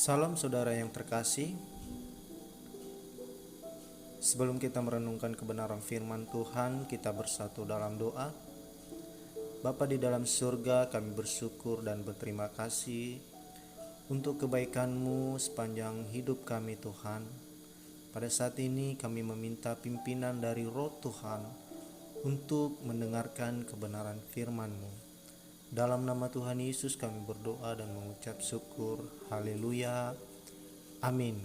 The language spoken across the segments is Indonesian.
Salam saudara yang terkasih. Sebelum kita merenungkan kebenaran firman Tuhan, kita bersatu dalam doa. Bapa di dalam surga, kami bersyukur dan berterima kasih untuk kebaikan-Mu sepanjang hidup kami Tuhan. Pada saat ini kami meminta pimpinan dari Roh Tuhan untuk mendengarkan kebenaran firman-Mu. Dalam nama Tuhan Yesus kami berdoa dan mengucap syukur. Haleluya. Amin.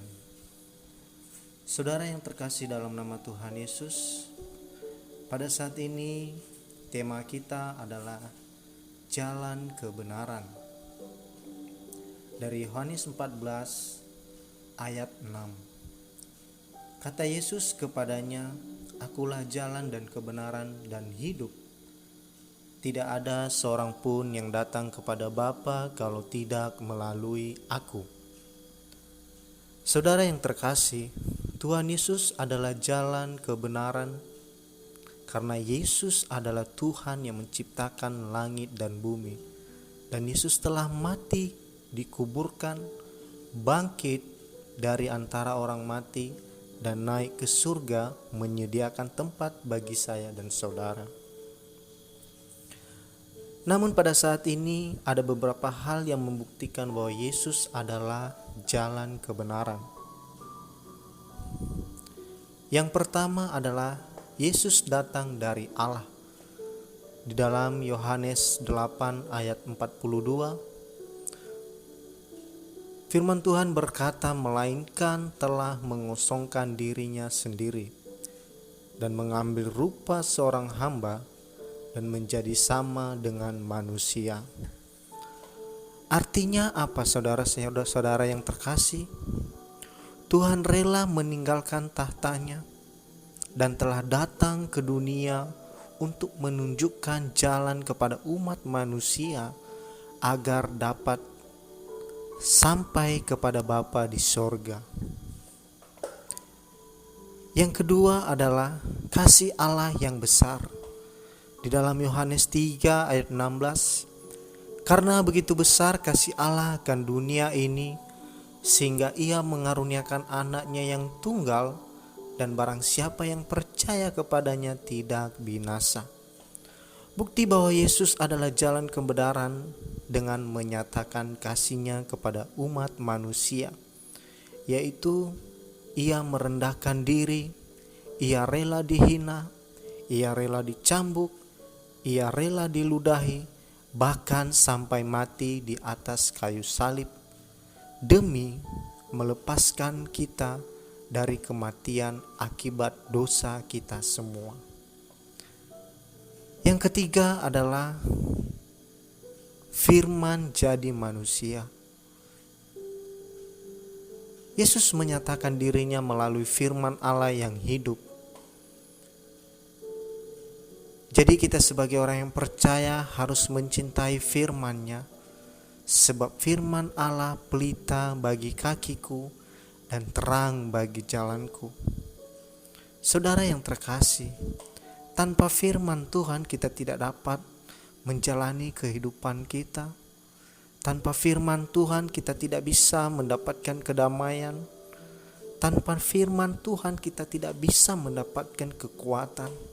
Saudara yang terkasih dalam nama Tuhan Yesus, pada saat ini tema kita adalah jalan kebenaran. Dari Yohanes 14 ayat 6. Kata Yesus kepadanya, "Akulah jalan dan kebenaran dan hidup. Tidak ada seorang pun yang datang kepada Bapa kalau tidak melalui Aku." Saudara yang terkasih, Tuhan Yesus adalah jalan kebenaran karena Yesus adalah Tuhan yang menciptakan langit dan bumi. Dan Yesus telah mati, dikuburkan, bangkit dari antara orang mati, dan naik ke surga menyediakan tempat bagi saya dan saudara. Namun pada saat ini ada beberapa hal yang membuktikan bahwa Yesus adalah jalan kebenaran. Yang pertama adalah Yesus datang dari Allah. Di dalam Yohanes 8 ayat 42, firman Tuhan berkata, "Melainkan telah mengosongkan dirinya sendiri dan mengambil rupa seorang hamba dan menjadi sama dengan manusia." Artinya apa saudara-saudara yang terkasih? Tuhan rela meninggalkan tahtanya dan telah datang ke dunia untuk menunjukkan jalan kepada umat manusia agar dapat sampai kepada Bapa di sorga. Yang kedua adalah kasih Allah yang besar. Di dalam Yohanes 3 ayat 16, "Karena begitu besar kasih Allah akan dunia ini, sehingga Ia mengaruniakan anaknya yang tunggal, dan barang siapa yang percaya kepadanya tidak binasa." Bukti bahwa Yesus adalah jalan kebenaran dengan menyatakan kasih-Nya kepada umat manusia, yaitu Ia merendahkan diri, Ia rela dihina, Ia rela dicambuk, Ia rela diludahi, bahkan sampai mati di atas kayu salib demi melepaskan kita dari kematian akibat dosa kita semua. Yang ketiga adalah firman jadi manusia. Yesus menyatakan dirinya melalui firman Allah yang hidup. Jadi kita sebagai orang yang percaya harus mencintai firman-Nya, sebab firman Allah pelita bagi kakiku dan terang bagi jalanku. Saudara yang terkasih, tanpa firman Tuhan kita tidak dapat menjalani kehidupan kita. Tanpa firman Tuhan kita tidak bisa mendapatkan kedamaian. Tanpa firman Tuhan kita tidak bisa mendapatkan kekuatan.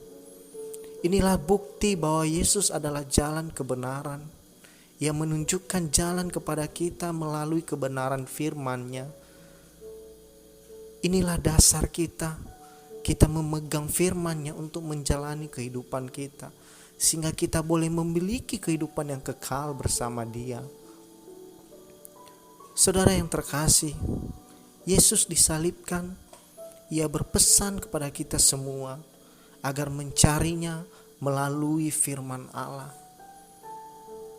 Inilah bukti bahwa Yesus adalah jalan kebenaran. Ia menunjukkan jalan kepada kita melalui kebenaran firman-Nya. Inilah dasar kita. Kita memegang firman-Nya untuk menjalani kehidupan kita, sehingga kita boleh memiliki kehidupan yang kekal bersama Dia. Saudara yang terkasih, Yesus disalibkan. Ia berpesan kepada kita semua agar mencarinya melalui firman Allah.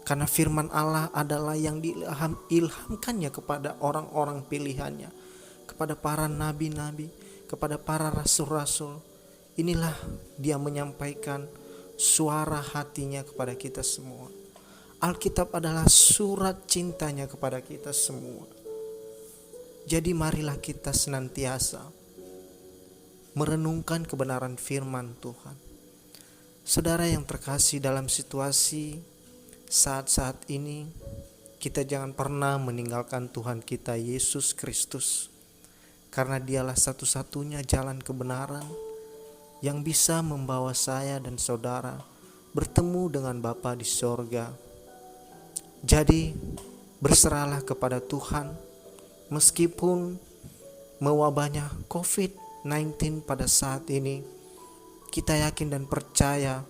Karena firman Allah adalah yang diilhamkannya kepada orang-orang pilihannya, kepada para nabi-nabi, kepada para rasul-rasul. Inilah Dia menyampaikan suara hatinya kepada kita semua. Alkitab adalah surat cintanya kepada kita semua. Jadi marilah kita senantiasa merenungkan kebenaran firman Tuhan. Saudara yang terkasih, dalam situasi saat-saat ini kita jangan pernah meninggalkan Tuhan kita Yesus Kristus, karena dialah satu-satunya jalan kebenaran yang bisa membawa saya dan saudara bertemu dengan Bapa di sorga. Jadi berserahlah kepada Tuhan, meskipun mewabahnya COVID-19 pada saat ini. Kita yakin dan percaya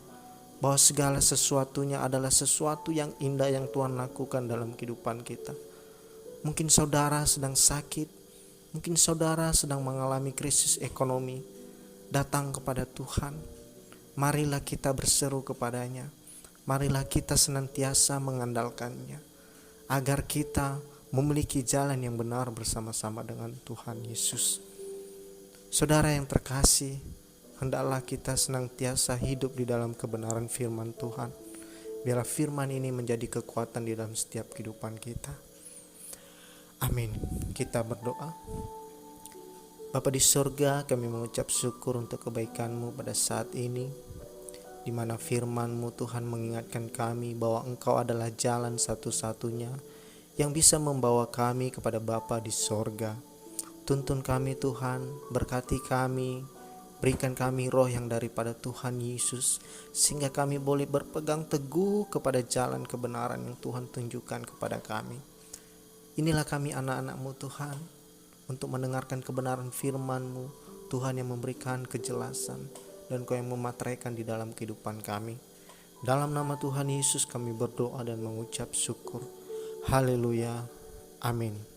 bahwa segala sesuatunya adalah sesuatu yang indah yang Tuhan lakukan dalam kehidupan kita. Mungkin saudara sedang sakit, mungkin saudara sedang mengalami krisis ekonomi. Datang kepada Tuhan, marilah kita berseru kepadanya, marilah kita senantiasa mengandalkannya, agar kita memiliki jalan yang benar bersama-sama dengan Tuhan Yesus. Saudara yang terkasih, hendaklah kita senantiasa hidup di dalam kebenaran firman Tuhan. Biarlah firman ini menjadi kekuatan di dalam setiap kehidupan kita. Amin. Kita berdoa. Bapa di surga, kami mengucap syukur untuk kebaikan-Mu pada saat ini, di mana firman-Mu Tuhan mengingatkan kami bahwa Engkau adalah jalan satu-satunya yang bisa membawa kami kepada Bapa di sorga. Tuntun kami Tuhan, berkati kami, berikan kami roh yang daripada Tuhan Yesus, sehingga kami boleh berpegang teguh kepada jalan kebenaran yang Tuhan tunjukkan kepada kami. Inilah kami anak-anak-Mu Tuhan, untuk mendengarkan kebenaran firman-Mu, Tuhan yang memberikan kejelasan, dan Kau yang memateraikan di dalam kehidupan kami. Dalam nama Tuhan Yesus kami berdoa dan mengucap syukur. Haleluya. Amin.